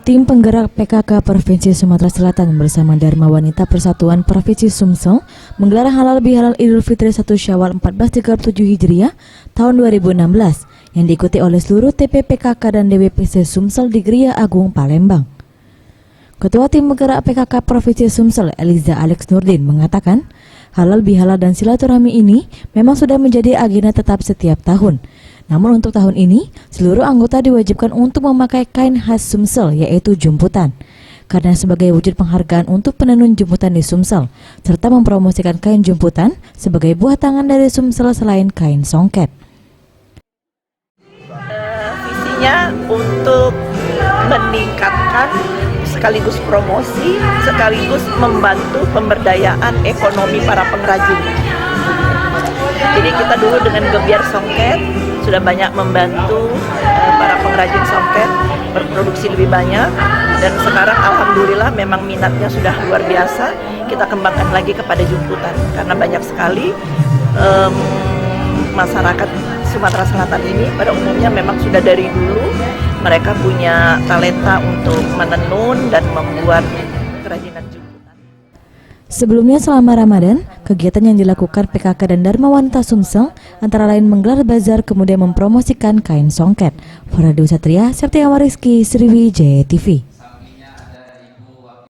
Tim penggerak PKK Provinsi Sumatera Selatan bersama Dharma Wanita Persatuan Provinsi Sumsel menggelar halal bihalal Idul Fitri 1 Syawal 1437 Hijriah tahun 2016 yang diikuti oleh seluruh TP PKK dan DWPC Sumsel di Geria Agung, Palembang. Ketua Tim Penggerak PKK Provinsi Sumsel, Eliza Alex Nurdin, mengatakan halal bihalal dan silaturahmi ini memang sudah menjadi agenda tetap setiap tahun. Namun untuk tahun ini, seluruh anggota diwajibkan untuk memakai kain khas Sumsel, yaitu jumputan. Karena sebagai wujud penghargaan untuk penenun jumputan di Sumsel, serta mempromosikan kain jumputan sebagai buah tangan dari Sumsel selain kain songket. Visinya untuk meningkatkan sekaligus promosi, sekaligus membantu pemberdayaan ekonomi para pengrajin. Jadi kita dulu dengan Gebiar Songket sudah banyak membantu para pengrajin songket berproduksi lebih banyak, dan sekarang alhamdulillah memang minatnya sudah luar biasa. Kita kembangkan lagi kepada jumputan karena banyak sekali masyarakat Sumatera Selatan ini pada umumnya memang sudah dari dulu mereka punya talenta untuk menenun dan membuat kerajinan jumputan. Sebelumnya selama Ramadan, kegiatan yang dilakukan PKK dan Dharma Wanita Sumsel antara lain menggelar bazar kemudian mempromosikan kain songket. Farah Dewi Satria, Septiawan Rizky, Sriwijaya TV.